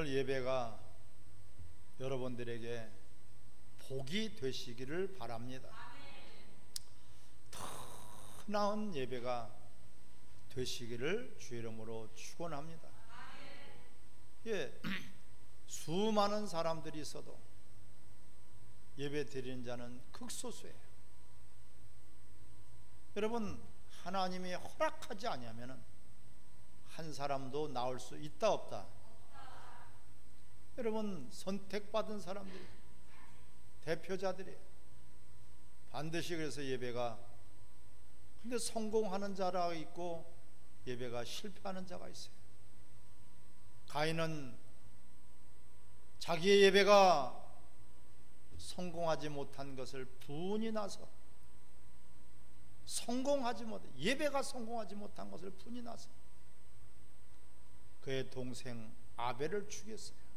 오늘 예배가 여러분들에게 복이 되시기를 바랍니다. 더 나은 예배가 되시기를 주의 이름으로 축원합니다. 예, 수많은 사람들이 있어도 예배 드리는 자는 극소수예요. 여러분, 하나님이 허락하지 않으면 한 사람도 나올 수 있다 없다? 여러분, 선택받은 사람들이, 대표자들이 반드시, 그래서 예배가, 근데 성공하는 자가 있고 예배가 실패하는 자가 있어요. 가인은 자기의 예배가 성공하지 못한 것을 분이 나서, 예배가 성공하지 못한 것을 분이 나서 그의 동생 아벨을 죽였어요.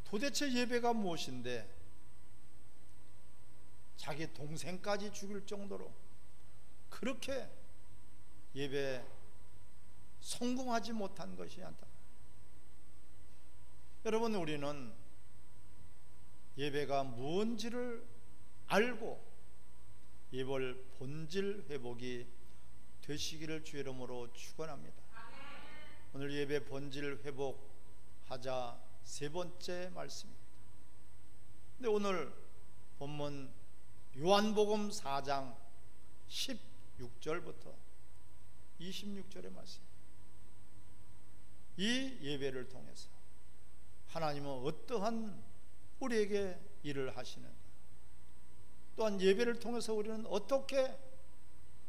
도대체 예배가 무엇인데 자기 동생까지 죽일 정도로 그렇게 예배 성공하지 못한 것이 않다. 여러분, 우리는 예배가 무엇인지를 알고 예배 본질 회복이 되시기를 주의 이름으로 축원합니다. 오늘 예배 본질 회복하자 세 번째 말씀입니다. 근데 오늘 본문 요한복음 4장 16절부터 26절의 말씀, 이 예배를 통해서 하나님은 어떠한 우리에게 일을 하시는가, 또한 예배를 통해서 우리는 어떻게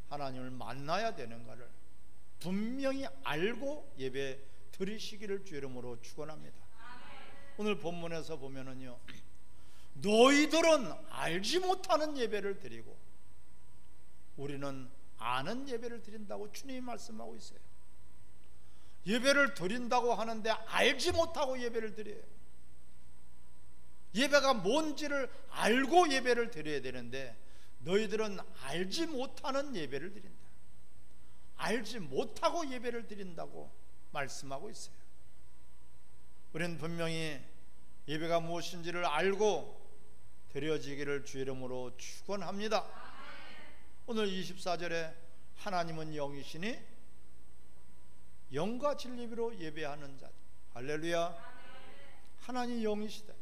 하나님을 만나야 되는가를 분명히 알고 예배 드리시기를 주의 이름으로 축원합니다. 오늘 본문에서 보면은요, 너희들은 알지 못하는 예배를 드리고 우리는 아는 예배를 드린다고 주님이 말씀하고 있어요. 예배를 드린다고 하는데 알지 못하고 예배를 드려요. 예배가 뭔지를 알고 예배를 드려야 되는데 너희들은 알지 못하는 예배를 드린다, 알지 못하고 예배를 드린다고 말씀하고 있어요. 우리는 분명히 예배가 무엇인지를 알고 드려지기를 주의 이름으로 축원합니다. 오늘 24절에 하나님은 영이시니 영과 진리로 예배하는 자, 할렐루야. 하나님이 영이시다.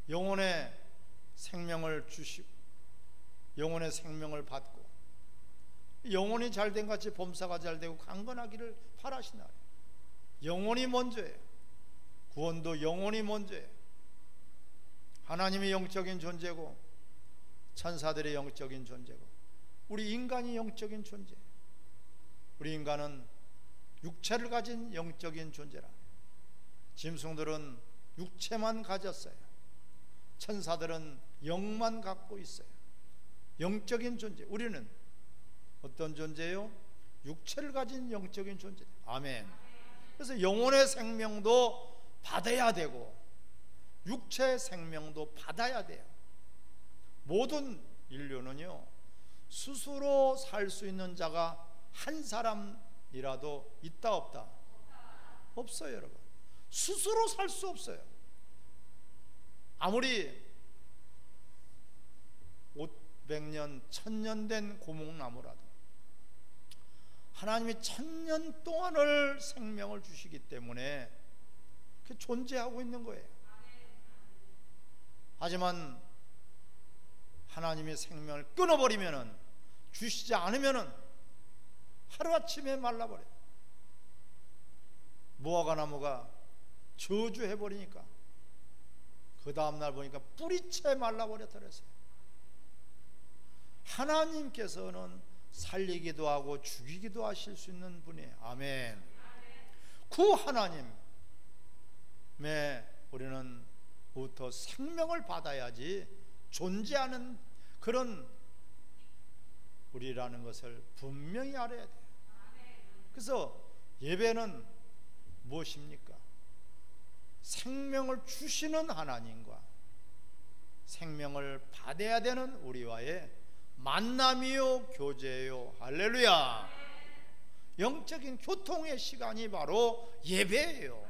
영혼의 생명을 주시고 영혼의 생명을 받고 영혼이 잘된 같이 범사가 잘되고 강건하기를 바라시나니, 영혼이 먼저예요. 구원도 영혼이 먼저예요. 하나님이 영적인 존재고 천사들의 영적인 존재고 우리 인간이 영적인 존재예요. 우리 인간은 육체를 가진 영적인 존재라. 짐승들은 육체만 가졌어요. 천사들은 영만 갖고 있어요. 영적인 존재. 우리는 어떤 존재예요? 육체를 가진 영적인 존재. 아멘. 그래서 영혼의 생명도 받아야 되고 육체의 생명도 받아야 돼요. 모든 인류는요, 스스로 살 수 있는 자가 한 사람이라도 있다 없다? 없어요. 여러분, 스스로 살 수 없어요. 아무리 500년 1000년 된 고목나무라도 하나님이 1000년 동안을 생명을 주시기 때문에 그렇게 존재하고 있는 거예요. 하지만 하나님이 생명을 끊어버리면은, 주시지 않으면은 하루아침에 말라버려요. 무화과 나무가 저주해버리니까 그 다음날 보니까 뿌리채 말라버렸더랬어요. 하나님께서는 살리기도 하고 죽이기도 하실 수 있는 분이에요. 아멘. 그 하나님의 우리는 부터 생명을 받아야지 존재하는 그런 우리라는 것을 분명히 알아야 돼요. 그래서 예배는 무엇입니까? 생명을 주시는 하나님과 생명을 받아야 되는 우리와의 만남이요 교제요. 할렐루야. 영적인 교통의 시간이 바로 예배예요.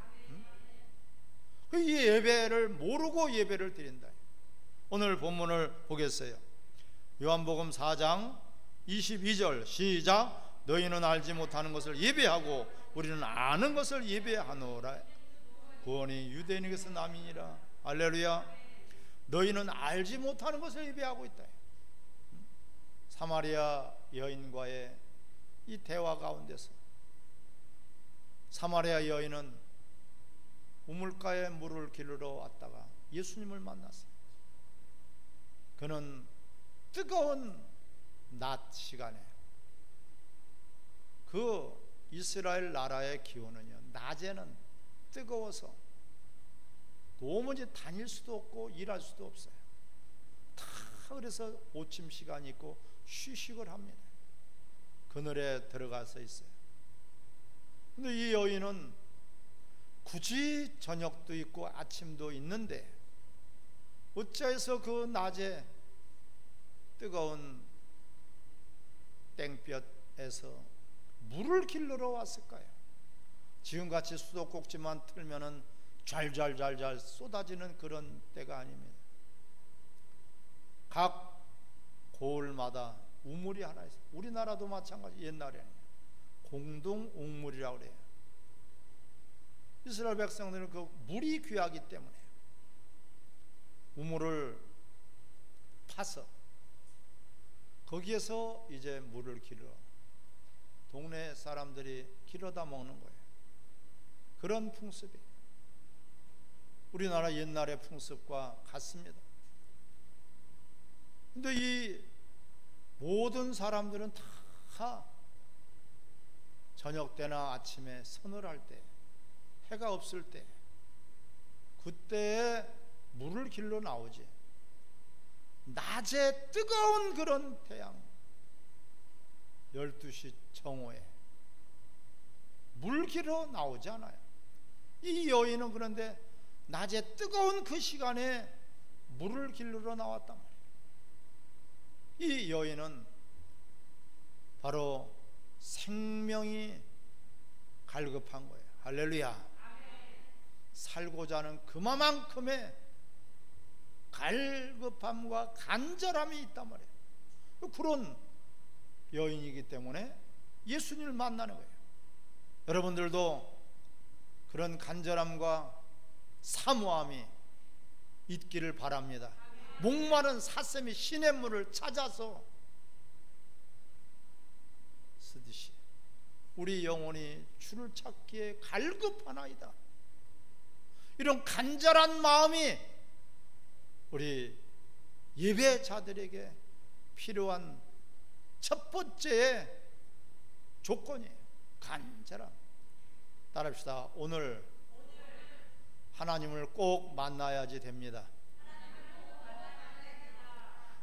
이 예배를 모르고 예배를 드린다. 오늘 본문을 보겠어요. 요한복음 4장 22절 시작. 너희는 알지 못하는 것을 예배하고 우리는 아는 것을 예배하노라. 구원이 유대인에게서 남이니라. 할렐루야. 너희는 알지 못하는 것을 예배하고 있다. 사마리아 여인과의 이 대화 가운데서 사마리아 여인은 우물가에 물을 기르러 왔다가 예수님을 만났어요. 그는 뜨거운 낮 시간에, 그 이스라엘 나라의 기온은요, 낮에는 뜨거워서 도무지 다닐 수도 없고 일할 수도 없어요. 다 그래서 오침 시간이 있고 휴식을 합니다. 그늘에 들어가서 있어요. 근데 이 여인은 굳이 저녁도 있고 아침도 있는데 어찌해서 그 낮에 뜨거운 땡볕에서 물을 길러러 왔을까요? 지금같이 수도꼭지만 틀면은 잘잘잘잘 쏟아지는 그런 때가 아닙니다. 각 고을마다 우물이 하나 있어요. 우리나라도 마찬가지. 옛날에는 공동 옥물이라고 그래요. 이스라엘 백성들은 그 물이 귀하기 때문에 우물을 파서 거기에서 이제 물을 길러 동네 사람들이 길어다 먹는 거예요. 그런 풍습이 우리나라 옛날의 풍습과 같습니다. 근데 이 모든 사람들은 다 저녁 때나 아침에 서늘할 때, 해가 없을 때, 그때에 물을 길러 나오지. 낮에 뜨거운 그런 태양 12시 정오에 물 길러 나오지 않아요. 이 여인은 그런데 낮에 뜨거운 그 시간에 물을 길러 나왔단 말이에요. 이 여인은 바로 생명이 갈급한 거예요. 할렐루야. 살고자 하는 그만큼의 갈급함과 간절함이 있단 말이에요. 그런 여인이기 때문에 예수님을 만나는 거예요. 여러분들도 그런 간절함과 사모함이 있기를 바랍니다. 목마른 사슴이 시냇물을 찾아서 쓰듯이 우리 영혼이 주를 찾기에 갈급하나이다. 이런 간절한 마음이 우리 예배자들에게 필요한 첫 번째의 조건이에요. 간절함. 따라합시다. 오늘 하나님을 꼭 만나야지 됩니다.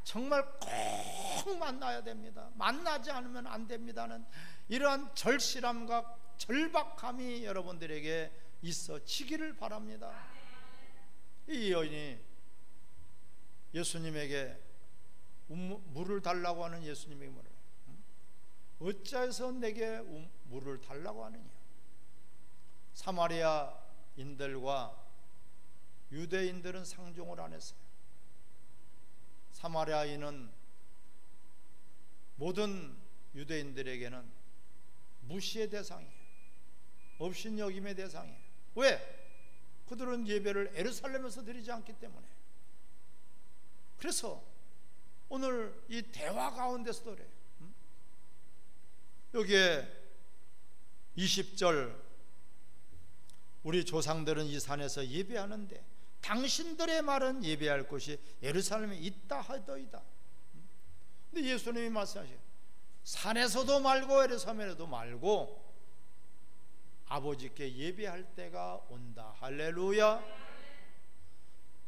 정말 꼭 만나야 됩니다. 만나지 않으면 안 됩니다는 이러한 절실함과 절박함이 여러분들에게 있어지기를 바랍니다. 이 여인이 예수님에게 물을 달라고 하는 예수님에게 뭐라 어찌해서 내게 물을 달라고 하느냐. 사마리아인들과 유대인들은 상종을 안 했어요. 사마리아인은 모든 유대인들에게는 무시의 대상이에요. 업신여김의 대상이에요. 왜? 그들은 예배를 예루살렘에서 드리지 않기 때문에. 그래서 오늘 이 대화 가운데서도 그래요. 여기에 20절 우리 조상들은 이 산에서 예배하는데 당신들의 말은 예배할 곳이 예루살렘에 있다 하더이다. 근데 예수님이 말씀하셔요. 산에서도 말고 예루살렘에도 말고 아버지께 예배할 때가 온다. 할렐루야.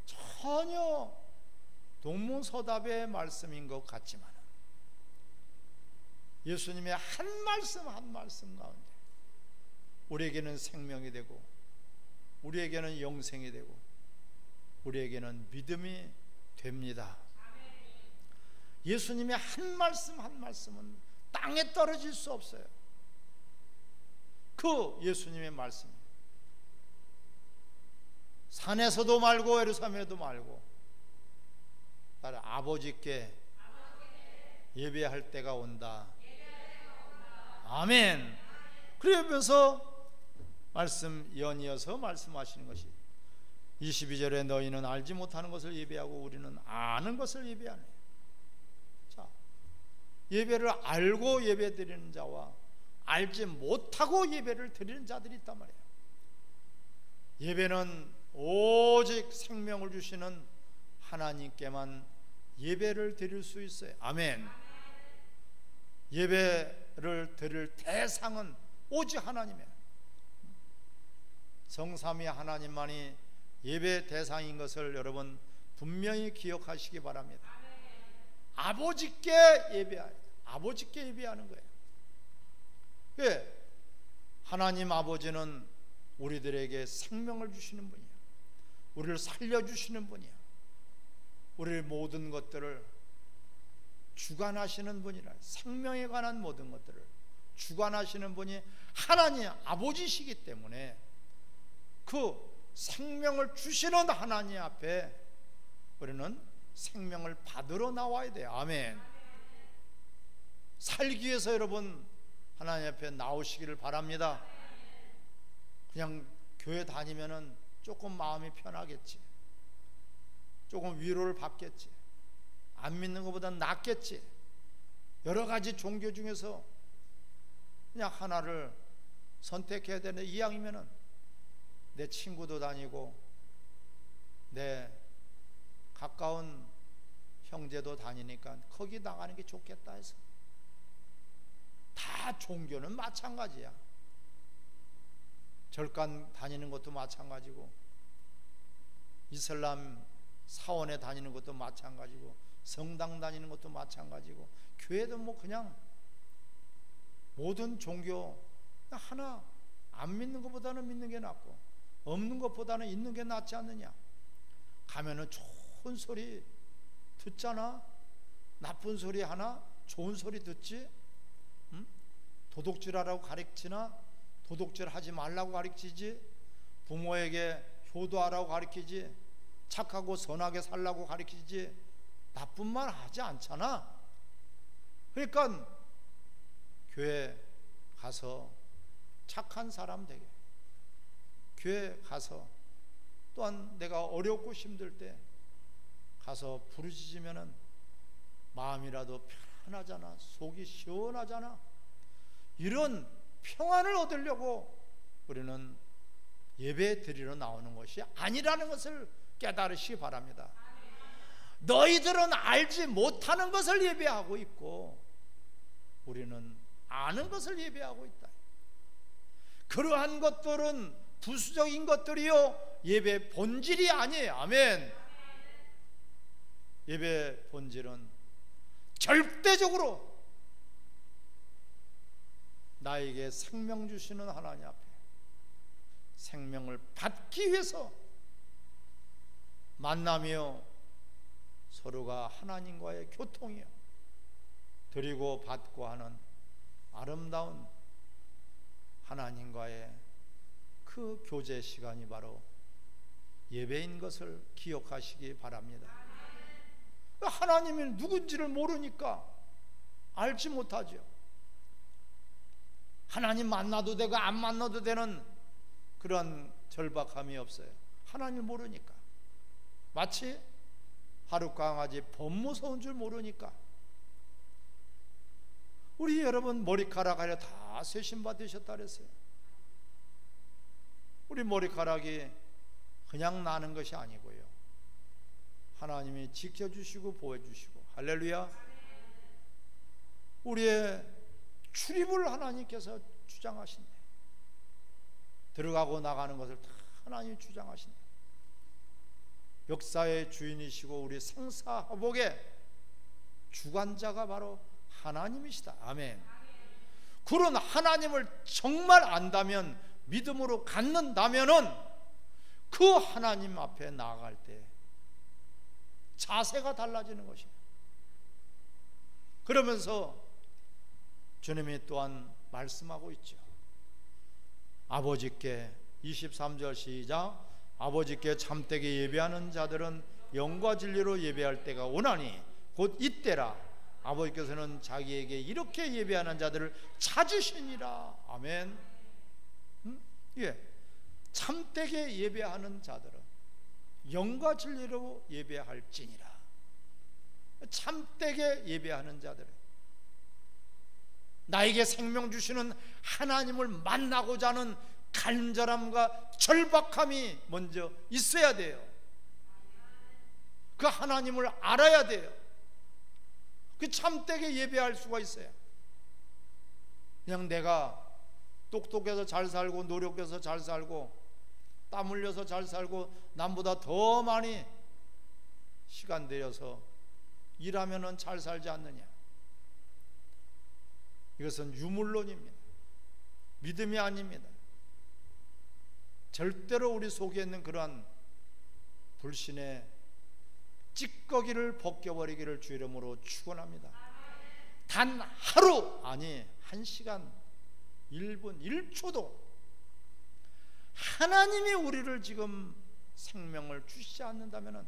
전혀 동문서답의 말씀인 것 같지만 예수님의 한 말씀 한 말씀 가운데 우리에게는 생명이 되고 우리에게는 영생이 되고 우리에게는 믿음이 됩니다. 예수님의 한 말씀 한 말씀은 땅에 떨어질 수 없어요. 그 예수님의 말씀이에요. 산에서도 말고 예루살렘에도 말고 나를 아버지께 예배할 때가 온다. 아멘. 그러면서 말씀 연이어서 말씀하시는 것이 22절에 너희는 알지 못하는 것을 예배하고 우리는 아는 것을 예배하네. 자, 예배를 알고 예배 드리는 자와 알지 못하고 예배를 드리는 자들이 있단 말이에요. 예배는 오직 생명을 주시는 하나님께만 예배를 드릴 수 있어요. 아멘. 예배를 드릴 대상은 오직 하나님이에요. 성삼위 하나님만이 예배 대상인 것을 여러분 분명히 기억하시기 바랍니다. 아버지께 예배해야 돼요. 아버지께 예배하는 거예요. 왜? 하나님 아버지는 우리들에게 생명을 주시는 분이에요. 우리를 살려주시는 분이에요. 우리의 모든 것들을 주관하시는 분이라, 생명에 관한 모든 것들을 주관하시는 분이 하나님 아버지시기 때문에 그 생명을 주시는 하나님 앞에 우리는 생명을 받으러 나와야 돼요. 아멘. 살기 위해서 여러분 하나님 앞에 나오시기를 바랍니다. 그냥 교회 다니면은 조금 마음이 편하겠지, 조금 위로를 받겠지, 안 믿는 것보다는 낫겠지. 여러 가지 종교 중에서 그냥 하나를 선택해야 되는데 이왕이면은 내 친구도 다니고 내 가까운 형제도 다니니까 거기 나가는 게 좋겠다 해서. 다 종교는 마찬가지야. 절간 다니는 것도 마찬가지고 이슬람 사원에 다니는 것도 마찬가지고 성당 다니는 것도 마찬가지고 교회도 뭐 그냥 모든 종교 하나 안 믿는 것보다는 믿는 게 낫고 없는 것보다는 있는 게 낫지 않느냐. 가면은 좋은 소리 듣잖아. 나쁜 소리 하나 좋은 소리 듣지. 도둑질하라고 가르치나 도둑질하지 말라고 가르치지. 부모에게 효도하라고 가르치지. 착하고 선하게 살라고 가르치지. 나쁜 말 하지 않잖아. 그러니까 교회 가서 착한 사람 되게, 교회 가서 또한 내가 어렵고 힘들 때 가서 부르짖으면은 마음이라도 편하잖아. 속이 시원하잖아. 이런 평안을 얻으려고 우리는 예배 드리러 나오는 것이 아니라는 것을 깨달으시기 바랍니다. 너희들은 알지 못하는 것을 예배하고 있고 우리는 아는 것을 예배하고 있다. 그러한 것들은 부수적인 것들이요 예배 본질이 아니에요. 아멘. 예배 본질은 절대적으로 나에게 생명 주시는 하나님 앞에 생명을 받기 위해서 만나며 서로가 하나님과의 교통이요 드리고 받고 하는 아름다운 하나님과의 그 교제 시간이 바로 예배인 것을 기억하시기 바랍니다. 하나님이 누군지를 모르니까 알지 못하죠. 하나님 만나도 되고 안 만나도 되는 그런 절박함이 없어요. 하나님을 모르니까. 마치 하룻강아지 범 무서운 줄 모르니까. 우리 여러분 머리카락 하려 다 쇄신받으셨다 그랬어요. 우리 머리카락이 그냥 나는 것이 아니고요 하나님이 지켜주시고 보호해주시고, 할렐루야. 우리의 출입을 하나님께서 주장하신대. 들어가고 나가는 것을 다 하나님이 주장하신대. 역사의 주인이시고 우리 생사화복의 주관자가 바로 하나님이시다. 아멘. 그런 하나님을 정말 안다면, 믿음으로 갖는다면은 그 하나님 앞에 나아갈 때 자세가 달라지는 것이에요. 그러면서 주님이 또한 말씀하고 있죠. 아버지께 23절 시작. 아버지께 참되게 예배하는 자들은 영과 진리로 예배할 때가 오나니 곧 이때라. 아버지께서는 자기에게 이렇게 예배하는 자들을 찾으시니라. 아멘. 예, 참되게 예배하는 자들은 영과 진리로 예배할지니라. 참되게 예배하는 자들은 나에게 생명 주시는 하나님을 만나고자 하는 간절함과 절박함이 먼저 있어야 돼요. 그 하나님을 알아야 돼요. 그 참되게 예배할 수가 있어요. 그냥 내가 똑똑해서 잘 살고 노력해서 잘 살고 땀 흘려서 잘 살고 남보다 더 많이 시간 들여서 일하면은 잘 살지 않느냐. 이것은 유물론입니다. 믿음이 아닙니다. 절대로 우리 속에 있는 그러한 불신의 찌꺼기를 벗겨버리기를 주 이름으로 축원합니다. 단 하루, 아니 1시간 1분 1초도 하나님이 우리를 지금 생명을 주시지 않는다면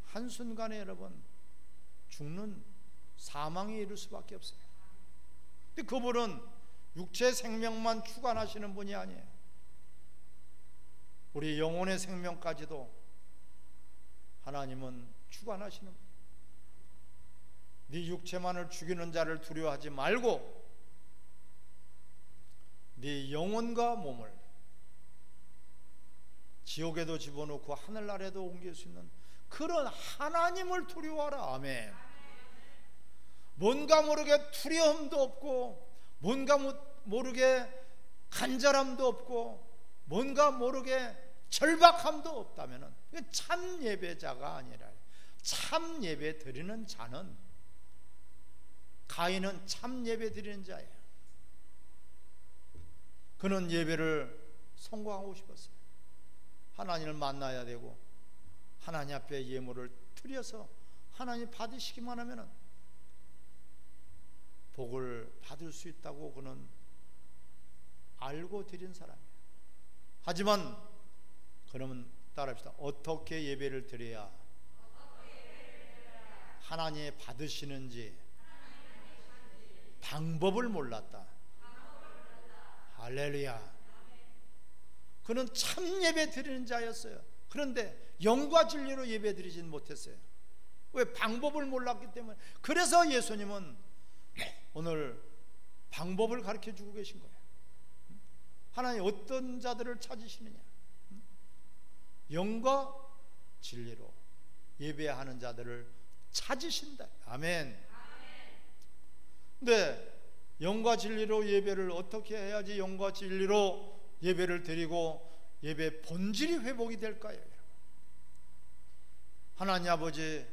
한순간에 여러분 죽는 사망에 이를 수밖에 없어요. 근데 그분은 육체 생명만 주관하시는 분이 아니에요. 우리 영혼의 생명까지도 하나님은 주관하시는 분. 네 육체만을 죽이는 자를 두려워하지 말고 네 영혼과 몸을 지옥에도 집어넣고 하늘나라에도 옮길 수 있는 그런 하나님을 두려워하라. 아멘. 뭔가 모르게 두려움도 없고 뭔가 모르게 간절함도 없고 뭔가 모르게 절박함도 없다면 참 예배자가 아니라 참 예배 드리는 자는, 가인은 참 예배 드리는 자예요. 그는 예배를 성공하고 싶었어요. 하나님을 만나야 되고 하나님 앞에 예물을 드려서 하나님 받으시기만 하면 복을 받을 수 있다고 그는 알고 드린 사람이에요. 하지만 그러면 따라합시다. 어떻게 예배를 드려야 하나님이 받으시는지 방법을 몰랐다. 할렐루야. 그는 참 예배 드리는 자였어요. 그런데 영과 진리로 예배 드리진 못했어요. 왜? 방법을 몰랐기 때문에. 그래서 예수님은 오늘 방법을 가르쳐 주고 계신 거예요. 하나님 어떤 자들을 찾으시느냐? 영과 진리로 예배하는 자들을 찾으신다. 아멘. 근데 영과 진리로 예배를 어떻게 해야지 영과 진리로 예배를 드리고 예배 본질이 회복이 될까요? 하나님 아버지,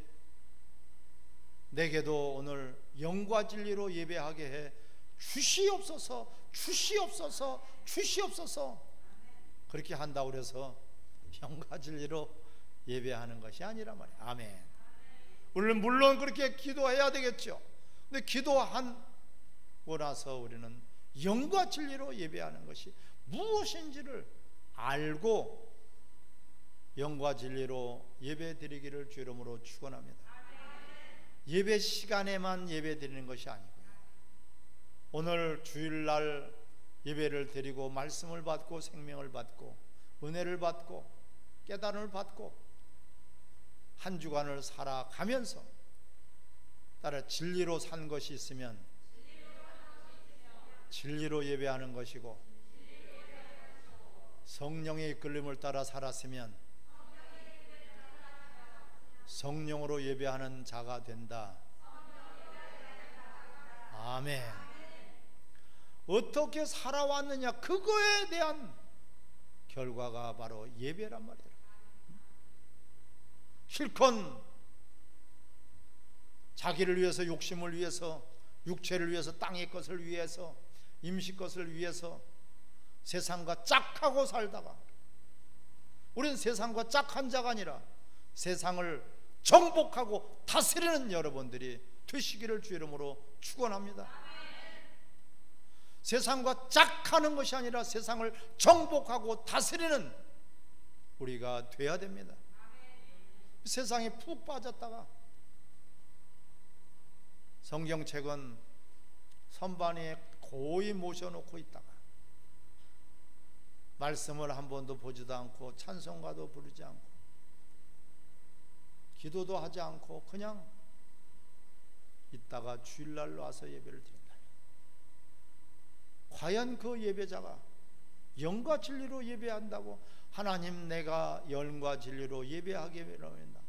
내게도 오늘 영과 진리로 예배하게 해 주시옵소서, 주시옵소서, 주시옵소서. 그렇게 한다고 그래서 영과 진리로 예배하는 것이 아니란 말이에요. 아멘. 우리는 물론 그렇게 기도해야 되겠죠. 근데 기도하고 나서 우리는 영과 진리로 예배하는 것이 무엇인지를 알고 영과 진리로 예배 드리기를 주 이름으로 축원합니다. 예배 시간에만 예배 드리는 것이 아니고요, 오늘 주일날 예배를 드리고 말씀을 받고 생명을 받고 은혜를 받고 깨달음을 받고 한 주간을 살아가면서 따라 진리로 산 것이 있으면 진리로 예배하는 것이고, 성령의 이끌림을 따라 살았으면 성령으로 예배하는 자가 된다. 아멘. 어떻게 살아왔느냐, 그거에 대한 결과가 바로 예배란 말이에요. 실컷 자기를 위해서, 욕심을 위해서, 육체를 위해서, 땅의 것을 위해서, 임시 것을 위해서 세상과 짝하고 살다가, 우리는 세상과 짝한 자가 아니라 세상을 정복하고 다스리는 여러분들이 되시기를 주 이름으로 축원합니다. 세상과 짝하는 것이 아니라 세상을 정복하고 다스리는 우리가 돼야 됩니다. 세상에 푹 빠졌다가 성경책은 선반위에 고이 모셔놓고 있다가 말씀을 한 번도 보지도 않고 찬송가도 부르지 않고 기도도 하지 않고 그냥 있다가 주일날 와서 예배를 드린다. 과연 그 예배자가 영과 진리로 예배한다고 하나님 내가 영과 진리로 예배하게 하겠다.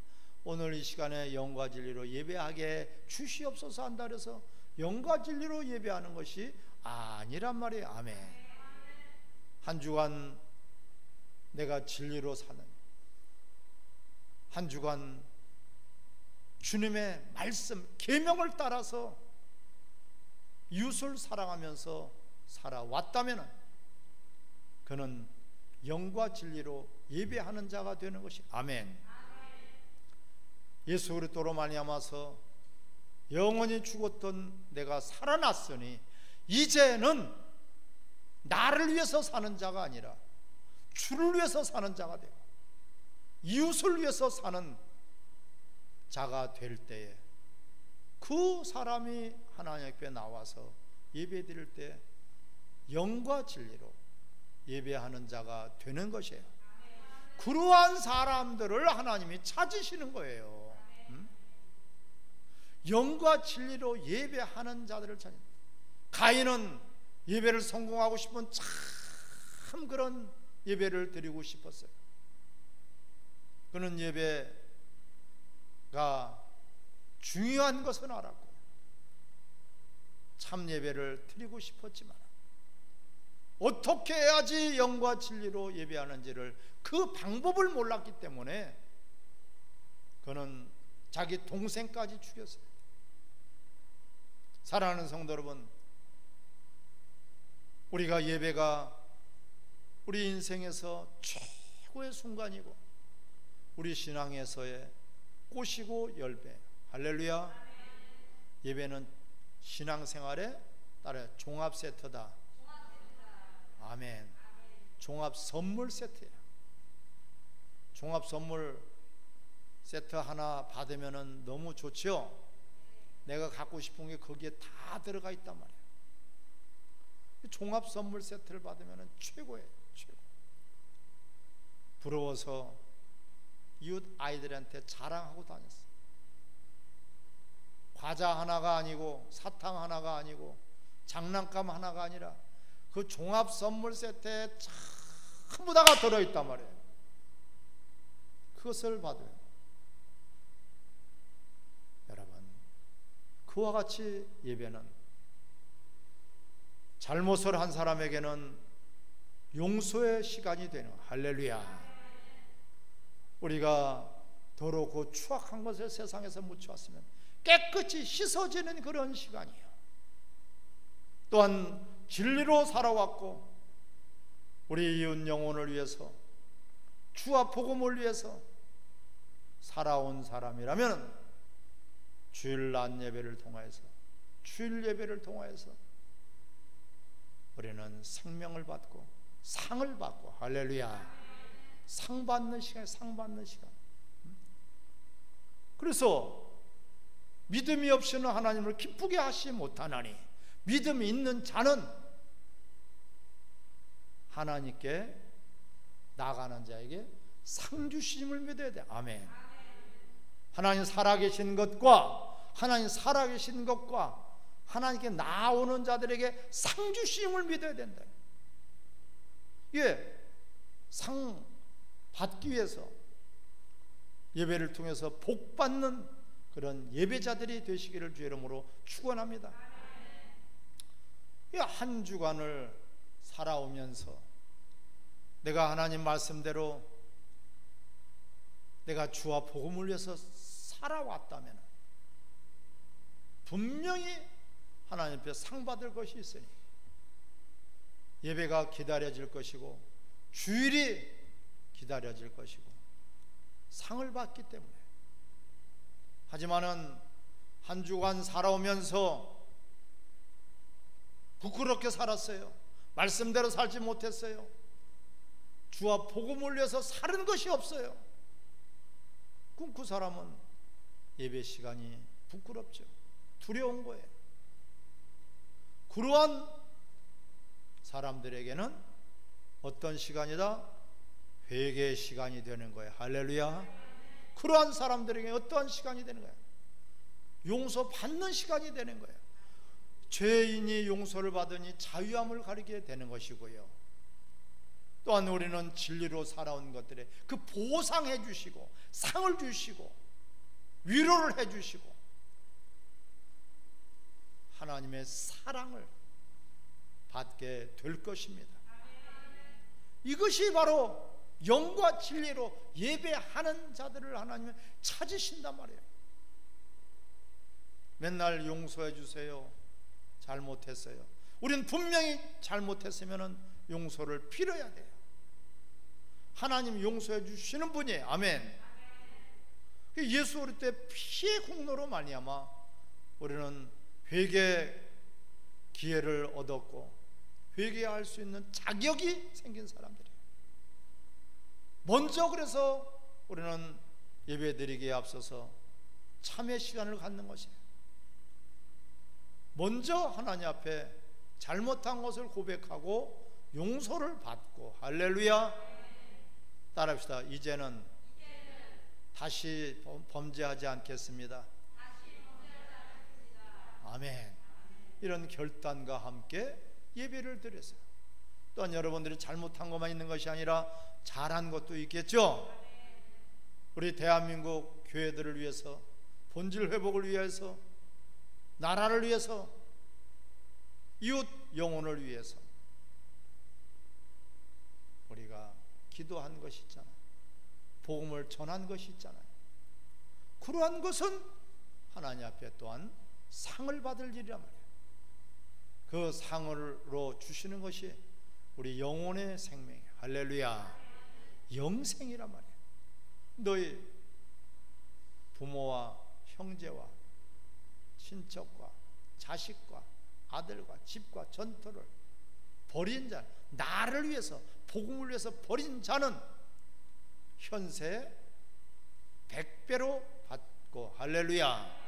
오늘 이 시간에 영과 진리로 예배하게 주시옵소서 한다 그래서 영과 진리로 예배하는 것이 아니란 말이에요. 아멘. 한 주간 내가 진리로 사는, 한 주간 주님의 말씀 계명을 따라서 이웃을 사랑하면서 살아왔다면 그는 영과 진리로 예배하는 자가 되는 것이 아멘. 예수 그리스도로 말미암아서 영원히 죽었던 내가 살아났으니 이제는 나를 위해서 사는 자가 아니라 주를 위해서 사는 자가 되고 이웃을 위해서 사는 자가 될 때에 그 사람이 하나님 앞에 나와서 예배 드릴 때 영과 진리로 예배하는 자가 되는 것이에요. 그러한 사람들을 하나님이 찾으시는 거예요. 영과 진리로 예배하는 자들을 찾는. 가인은 예배를 성공하고 싶은 참 그런 예배를 드리고 싶었어요. 그는 예배가 중요한 것은 알았고 참 예배를 드리고 싶었지만 어떻게 해야지 영과 진리로 예배하는지를 그 방법을 몰랐기 때문에 그는 자기 동생까지 죽였어요. 사랑하는 성도 여러분, 우리가 예배가 우리 인생에서 최고의 순간이고 우리 신앙에서의 꽃이고 열배. 할렐루야. 예배는 신앙생활에 따라 종합 세트다. 아멘. 종합 선물 세트예요. 종합 선물 세트 하나 받으면 너무 좋죠. 내가 갖고 싶은 게 거기에 다 들어가 있단 말이에요. 종합 선물 세트를 받으면 최고예요. 최고. 부러워서 이웃 아이들한테 자랑하고 다녔어요. 과자 하나가 아니고 사탕 하나가 아니고 장난감 하나가 아니라 그 종합 선물 세트에 전부 다가 들어있단 말이에요. 그것을 받으면 여러분, 그와 같이 예배는 잘못을 한 사람에게는 용서의 시간이 되는, 할렐루야. 우리가 더럽고 추악한 것을 세상에서 묻혀왔으면 깨끗이 씻어지는 그런 시간이에요. 또한 진리로 살아왔고 우리 이웃 영혼을 위해서 주와 복음을 위해서 살아온 사람이라면 주일 낮 예배를 통하여서 주일 예배를 통하여서 우리는 생명을 받고 상을 받고, 할렐루야, 상 받는 시간, 상 받는 시간. 그래서 믿음이 없이는 하나님을 기쁘게 하시 못하나니 믿음이 있는 자는 하나님께 나가는 자에게 상 주심을 믿어야 돼. 아멘. 하나님 살아계신 것과 하나님 살아계신 것과 하나님께 나오는 자들에게 상 주심을 믿어야 된다. 예, 상 받기 위해서 예배를 통해서 복 받는 그런 예배자들이 되시기를 주의 이름으로 축원합니다. 한 주간을 살아오면서 내가 하나님 말씀대로 내가 주와 복음을 위해서 살아왔다면 분명히 하나님 앞에 상 받을 것이 있으니 예배가 기다려질 것이고 주일이 기다려질 것이고 상을 받기 때문에. 하지만은 한 주간 살아오면서 부끄럽게 살았어요. 말씀대로 살지 못했어요. 주와 복음을 위해서 사는 것이 없어요. 그럼 그 사람은 예배 시간이 부끄럽죠. 두려운 거예요. 그러한 사람들에게는 어떤 시간이다? 회개의 시간이 되는 거예요. 할렐루야. 그러한 사람들에게 어떠한 시간이 되는 거예요? 용서받는 시간이 되는 거예요. 죄인이 용서를 받으니 자유함을 가리게 되는 것이고요. 또한 우리는 진리로 살아온 것들에 그 보상해 주시고 상을 주시고 위로를 해 주시고 하나님의 사랑을 받게 될 것입니다. 이것이 바로 영과 진리로 예배하는 자들을 하나님은 찾으신단 말이에요. 맨날 용서해 주세요. 잘못했어요. 우린 분명히 잘못했으면 용서를 빌어야 돼요. 하나님 용서해 주시는 분이에요. 아멘. 예수 어릴 때 피의 공로로 말미암아 우리는 회개 기회를 얻었고 회개할 수 있는 자격이 생긴 사람들이에요. 먼저 그래서 우리는 예배드리기에 앞서서 참회 시간을 갖는 것이에요. 먼저 하나님 앞에 잘못한 것을 고백하고 용서를 받고, 할렐루야. 따라합시다. 이제는 다시 범죄하지 않겠습니다. 아멘. 이런 결단과 함께 예배를 드렸어요. 또한 여러분들이 잘못한 것만 있는 것이 아니라 잘한 것도 있겠죠. 우리 대한민국 교회들을 위해서, 본질 회복을 위해서, 나라를 위해서, 이웃 영혼을 위해서 우리가 기도한 것이 있잖아요. 복음을 전한 것이 있잖아요. 그러한 것은 하나님 앞에 또한 상을 받을 일이란 말이에요. 그 상으로 주시는 것이 우리 영혼의 생명이에요. 할렐루야. 영생이란 말이에요. 너희 부모와 형제와 친척과 자식과 아들과 집과 전토를 버린 자, 나를 위해서, 복음을 위해서 버린 자는 현세 100배로 받고, 할렐루야,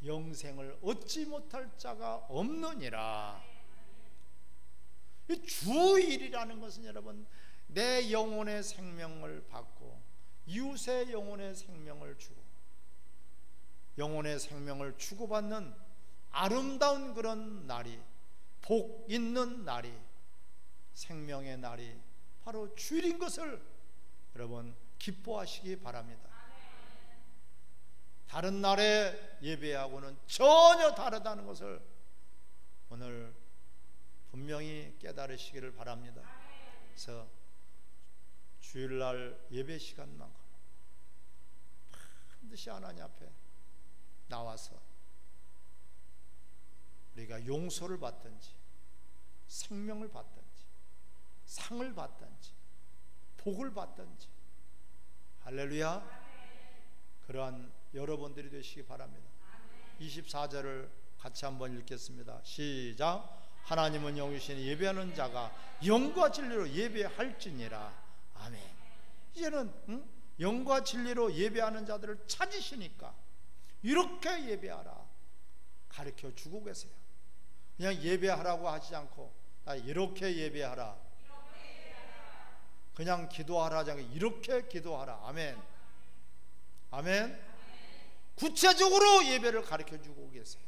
영생을 얻지 못할 자가 없느니라. 이 주일이라는 것은 여러분, 내 영혼의 생명을 받고 이웃의 영혼의 생명을 주고 영혼의 생명을 주고받는 아름다운 그런 날이, 복 있는 날이, 생명의 날이 바로 주일인 것을 여러분 기뻐하시기 바랍니다. 다른 날에 예배하고는 전혀 다르다는 것을 오늘 분명히 깨달으시기를 바랍니다. 그래서 주일날 예배 시간만큼 반드시 하나님 앞에 나와서 우리가 용서를 받든지 생명을 받든지 상을 받든지 복을 받든지, 할렐루야, 그러한 여러분들이 되시기 바랍니다. 24절을 같이 한번 읽겠습니다. 시작. 하나님은 영이시니 예배하는 자가 영과 진리로 예배할지니라. 아멘. 이제는 영과 진리로 예배하는 자들을 찾으시니까 이렇게 예배하라 가르쳐 주고 계세요. 그냥 예배하라고 하지 않고 이렇게 예배하라, 그냥 기도하라 하지 않고 이렇게 기도하라. 아멘. 아멘. 구체적으로 예배를 가르쳐 주고 계세요.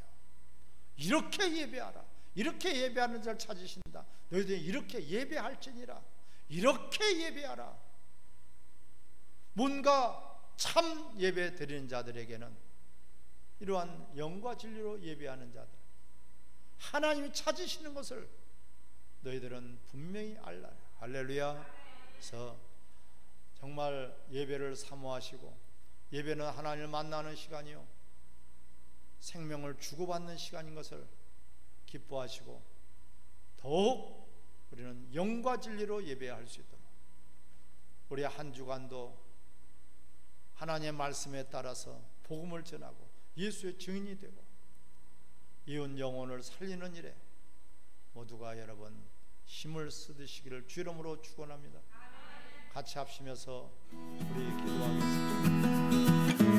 이렇게 예배하라. 이렇게 예배하는 자를 찾으신다. 너희들이 이렇게 예배할지니라. 이렇게 예배하라. 뭔가 참 예배 드리는 자들에게는 이러한 영과 진리로 예배하는 자들, 하나님이 찾으시는 것을 너희들은 분명히 알라. 할렐루야. 그래서 정말 예배를 사모하시고, 예배는 하나님을 만나는 시간이요 생명을 주고받는 시간인 것을 기뻐하시고, 더욱 우리는 영과 진리로 예배할 수 있도록 우리 한 주간도 하나님의 말씀에 따라서 복음을 전하고 예수의 증인이 되고 이웃 영혼을 살리는 일에 모두가 여러분 힘을 쓰시기를 주 이름으로 축원합니다. 같이 합심해서 우리 기도하겠습니다.